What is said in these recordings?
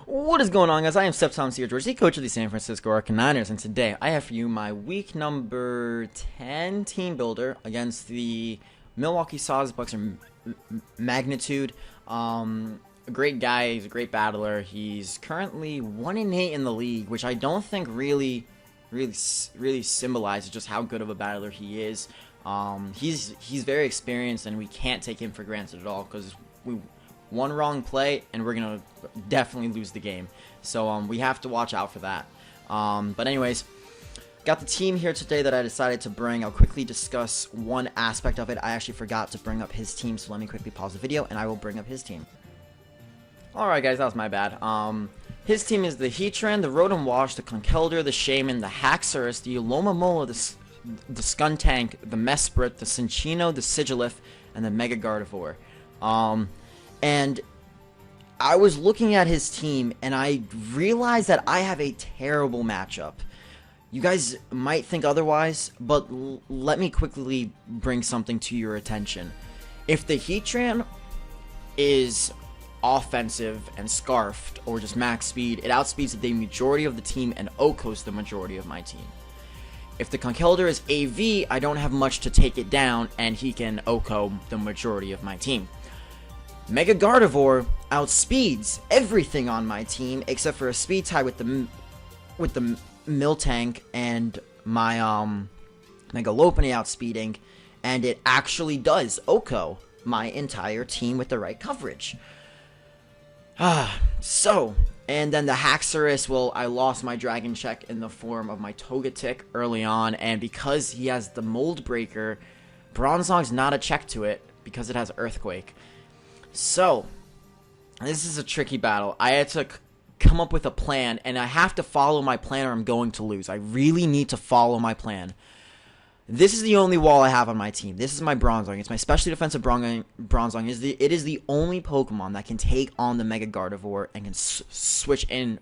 What is going on, guys? I am Steph Thomas here, George, the coach of the San Francisco 49ers, and today I have for you my week number 10 team builder against the Milwaukee Bucks or Magnitude. A great guy, he's a great battler. He's currently 1-8 in the league, which I don't think really symbolizes just how good of a battler he is. He's very experienced, and we can't take him for granted at all because one wrong play and we're gonna definitely lose the game. So we have to watch out for that. But anyways, got the team here today that I decided to bring. I'll quickly discuss one aspect of it. I actually forgot to bring up his team, so let me quickly pause the video and I will bring up his team. Alright guys, that was my bad. His team is the Heatran, the Rotom Wash, the Conkeldurr, the Shaman, the Haxorus, the Alomomola, the Skuntank, the Mesprit, the Cinccino, the Sigilyph, and the Mega Gardevoir. And I was looking at his team, and I realized that I have a terrible matchup. You guys might think otherwise, but let me quickly bring something to your attention. If the Heatran is offensive and scarfed, or just max speed, it outspeeds the majority of the team and OHKOs the majority of my team. If the Conkeldurr is AV, I don't have much to take it down, and he can OHKO the majority of my team. Mega Gardevoir outspeeds everything on my team except for a speed tie with the Miltank and my Mega Lopunny outspeeding, and it actually does OHKO my entire team with the right coverage. And then the Haxorus, well, I lost my Dragon Check in the form of my Togetic early on, and because he has the Mold Breaker, Bronzong's not a check to it because it has Earthquake. So, this is a tricky battle. I had to come up with a plan, and I have to follow my plan or I'm going to lose. I really need to follow my plan. This is the only wall I have on my team. This is my Bronzong. It's my specially defensive Bronzong. It is the only Pokemon that can take on the Mega Gardevoir and can switch in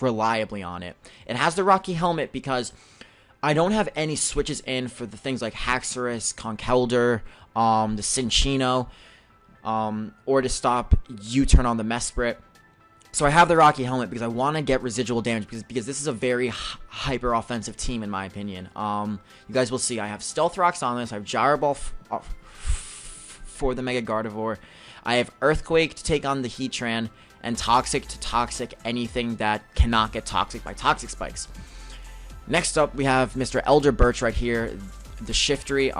reliably on it. It has the Rocky Helmet because I don't have any switches in for the things like Haxorus, Conkeldurr, the Cinccino, or to stop U-turn on the Mesprit. So I have the Rocky Helmet because I want to get residual damage because this is a very hyper offensive team in my opinion. You guys will see I have Stealth Rocks on this. I have Gyro Ball for the Mega Gardevoir. I have Earthquake to take on the Heatran, and Toxic to Toxic anything that cannot get Toxic by Toxic Spikes. Next up we have Mr. Elder Birch right here, the Shiftry,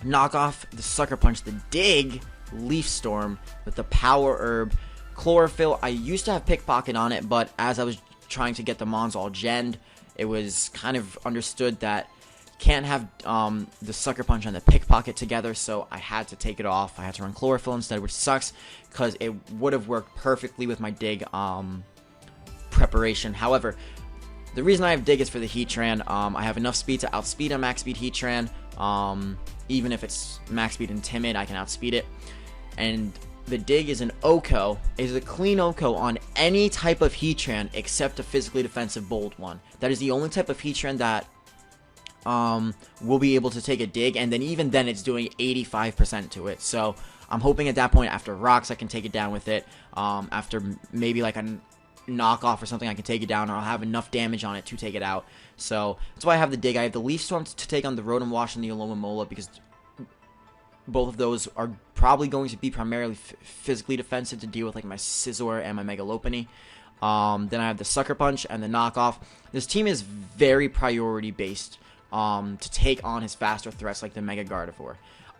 knockoff, the Sucker Punch, the Dig, Leaf Storm with the Power Herb, Chlorophyll. I used to have Pickpocket on it, but as I was trying to get the Mons all genned, it was kind of understood that you can't have the Sucker Punch and the Pickpocket together, so I had to take it off. I had to run Chlorophyll instead, which sucks because it would have worked perfectly with my Dig preparation. However, the reason I have Dig is for the Heatran. I have enough speed to outspeed a max speed Heatran. Even if it's max speed and timid, I can outspeed it. And the Dig is an OHKO, is a clean OHKO on any type of Heatran except a physically defensive bold one. That is the only type of Heatran that will be able to take a Dig, and then even then it's doing 85% to it. So I'm hoping at that point after Rocks I can take it down with it. After maybe like a knockoff or something I can take it down, or I'll have enough damage on it to take it out. So that's why I have the Dig. I have the Leaf Storm to take on the Rotom Wash and the Alomomola because both of those are probably going to be primarily physically defensive to deal with like my Scizor and my Mega Lopunny. Then I have the Sucker Punch and the knockoff. This team is very priority based to take on his faster threats like the Mega Gardevoir.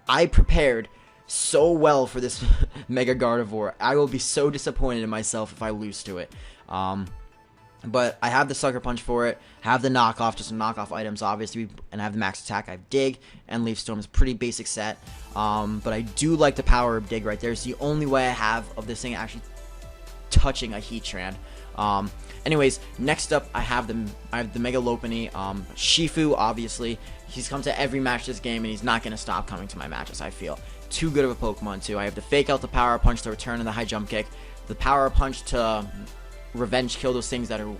I prepared so well for this Mega Gardevoir. I will be so disappointed in myself if I lose to it. But I have the Sucker Punch for it, have the knockoff, just some knockoff items obviously, and I have the max attack. I have Dig and Leaf Storm. Is a pretty basic set, but I do like the power of Dig right there. It's the only way I have of this thing actually touching a Heatran. Anyways, next up I have the Mega Lopunny, Shifu. Obviously, he's come to every match this game, and he's not going to stop coming to my matches. I feel too good of a Pokemon too. I have the Fake Out, the Power Punch, the Return, and the High Jump Kick. The Power Punch to revenge kill those things that are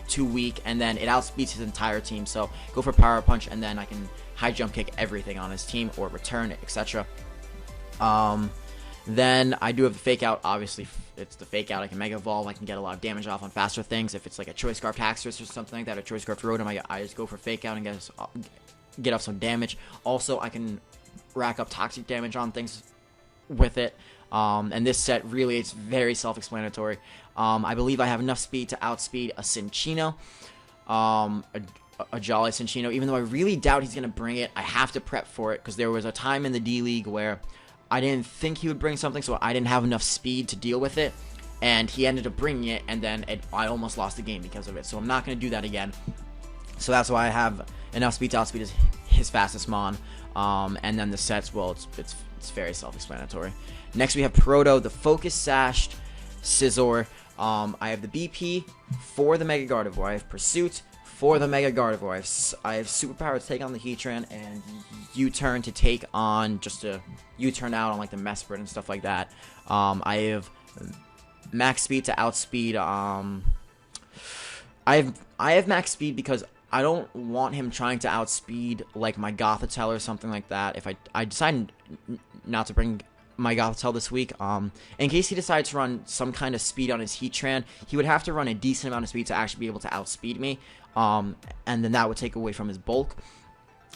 too weak, and then it outspeeds his entire team. So go for Power Punch, and then I can High Jump Kick everything on his team or return, etc. Then I do have the Fake Out. Obviously, it's the Fake Out. I can Mega Evolve. I can get a lot of damage off on faster things. If it's like a Choice Scarf Haxorus or something like that, or Choice Scarf Rotom, I just go for Fake Out and get off some damage. Also, I can rack up toxic damage on things with it. And this set really, it's very self-explanatory. I believe I have enough speed to outspeed a Cinccino, a Jolly Cinccino. Even though I really doubt he's gonna bring it, I have to prep for it because there was a time in the D League where I didn't think he would bring something, so I didn't have enough speed to deal with it, and he ended up bringing it, and then I almost lost the game because of it. So I'm not gonna do that again. So that's why I have enough speed to outspeed his fastest Mon. And then the sets, well, it's very self-explanatory. Next we have Proto, the Focus Sashed Scizor. I have the BP for the Mega Gardevoir. I have Pursuit for the Mega Gardevoir. I have Superpower to take on the Heatran, and U-Turn to take on, just to U-Turn out on like the Mesprit and stuff like that. I have Max Speed to outspeed. I have Max Speed because I don't want him trying to outspeed like my Gothitelle or something like that. If I decide not to bring my Gothitelle this week, in case he decides to run some kind of speed on his Heatran, he would have to run a decent amount of speed to actually be able to outspeed me, and then that would take away from his bulk.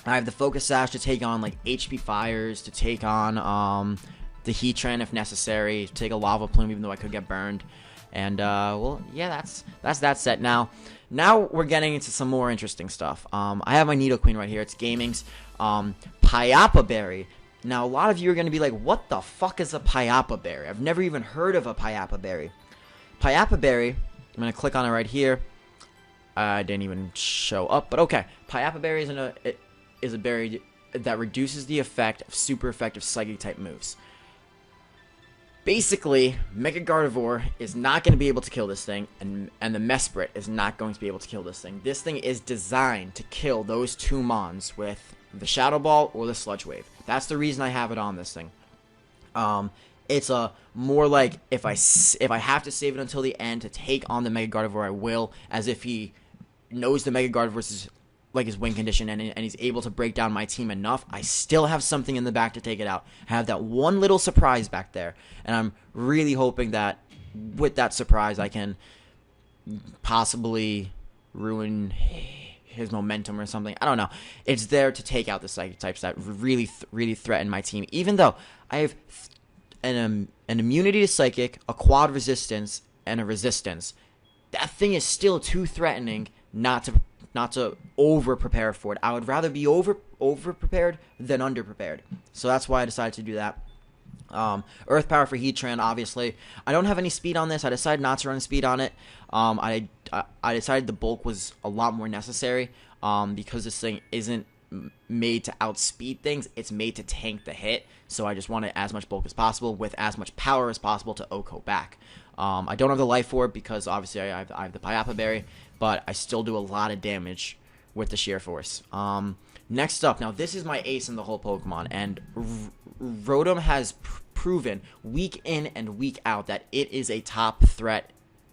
I have the Focus Sash to take on like HP Fires, to take on the Heatran if necessary, to take a Lava Plume even though I could get burned. And well, yeah, that's that set. Now we're getting into some more interesting stuff. I have my Nidoqueen right here. It's Gaming's Payapa Berry. Now, a lot of you are going to be like, what the fuck is a Payapa Berry? I've never even heard of a Payapa Berry. Payapa Berry, I'm going to click on it right here. I didn't even show up, but okay. Payapa Berry is a berry that reduces the effect of super effective Psychic-type moves. Basically, Mega Gardevoir is not going to be able to kill this thing, and the Mesprit is not going to be able to kill this thing. This thing is designed to kill those two Mons with the Shadow Ball or the Sludge Wave. That's the reason I have it on this thing. It's a more like if I have to save it until the end to take on the Mega Gardevoir, I will, as if he knows the Mega Gardevoir is like his win condition and he's able to break down my team enough. I still have something in the back to take it out. I have that one little surprise back there, and I'm really hoping that with that surprise I can possibly ruin his momentum or something. I don't know. It's there to take out the Psychic types that really threaten my team. Even though I have an immunity to Psychic, a quad resistance, and a resistance, that thing is still too threatening not to over prepare for it. I would rather be over prepared than under prepared. So that's why I decided to do that. Earth Power for Heatran, obviously. I don't have any speed on this. I decided not to run speed on it. I decided the bulk was a lot more necessary because this thing isn't made to outspeed things. It's made to tank the hit. So I just wanted as much bulk as possible with as much power as possible to OHKO back. I don't have the Life Orb because obviously I have the Payapa Berry, but I still do a lot of damage with the Sheer Force. Next up, now this is my ace in the whole Pokemon, and Rotom has proven week in and week out that it is a top threat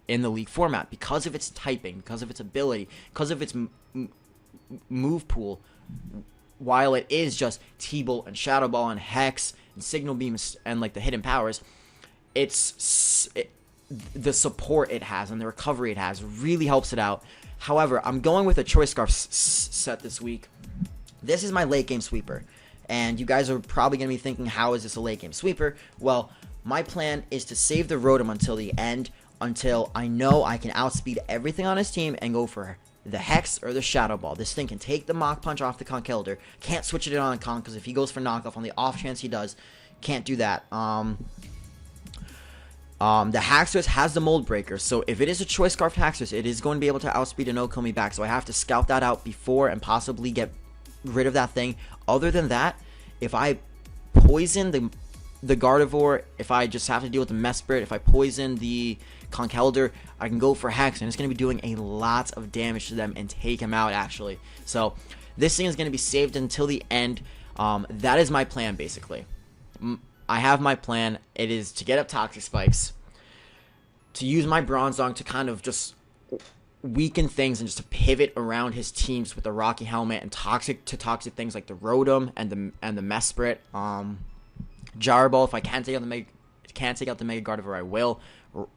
in the League format because of its typing, because of its ability, because of its move pool. While it is just T-Bolt and Shadow Ball and Hex and Signal Beam and like the hidden powers, the support it has and the recovery it has really helps it out. However, I'm going with a Choice Scarf set this week. This is my late game sweeper, and you guys are probably going to be thinking, how is this a late game sweeper? Well, my plan is to save the Rotom until the end, until I know I can outspeed everything on his team and go for the Hex or the Shadow Ball. This thing can take the Mach Punch off the Conkeldurr. Can't switch it on Con, because if he goes for knockoff, on the off chance he does, can't do that. The Haxorus has the Mold Breaker, so if it is a Choice Scarf Haxorus, it is going to be able to outspeed and OHKO me back, so I have to scout that out before and possibly get rid of that thing. Other than that, if I poison the Gardevoir, if I just have to deal with the Mesprit, if I poison the Conkeldurr, I can go for Hex, and it's going to be doing a lot of damage to them and take him out, actually. So this thing is going to be saved until the end. That is my plan, basically. I have my plan. It is to get up Toxic Spikes, to use my Bronzong to kind of just weaken things and just to pivot around his teams with the Rocky Helmet and toxic things like the Rotom and the Mesprit. Gyro Ball, if I can take on can take out the Mega Gardevoir, I will.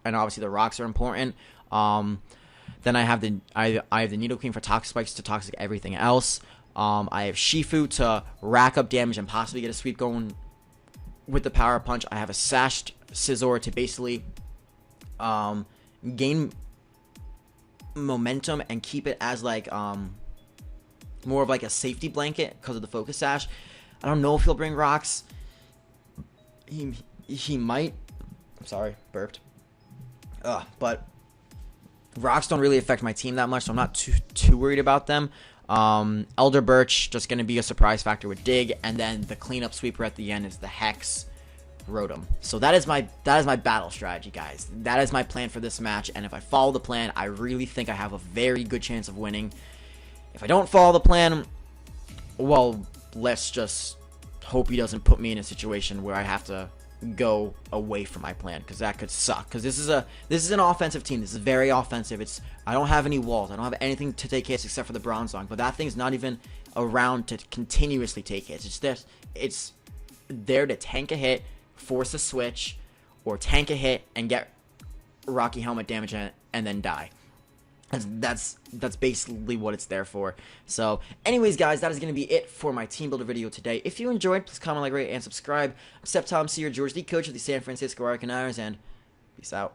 And obviously the rocks are important. Then I have the Nidoqueen for Toxic Spikes to toxic everything else. I have Shifu to rack up damage and possibly get a sweep going with the Power Punch. I have a Sashed Scizor to basically gain momentum and keep it as like more of like a safety blanket because of the Focus Sash. I don't know if he'll bring rocks. He might. I'm sorry, burped. But rocks don't really affect my team that much, so I'm not too worried about them. Elder Birch just gonna be a surprise factor with Dig, and then the cleanup sweeper at the end is the Hex Rotom. So that is my battle strategy, guys. That is my plan for this match, and if I follow the plan, I really think I have a very good chance of winning. If I don't follow the plan, well, let's just hope he doesn't put me in a situation where I have to go away from my plan, because that could suck. Because this is an offensive team. This is very offensive. I don't have any walls. I don't have anything to take hits except for the Bronzong. But that thing's not even around to continuously take hits. It's there to tank a hit, force a switch, or tank a hit and get Rocky Helmet damage in it, and then die. That's basically what it's there for. So anyways, guys, that is going to be it for my team builder video today. If you enjoyed, please comment, like, rate, and subscribe. I'm Sep Tom Sear, George, the coach of the San Francisco Arcanines, and peace out.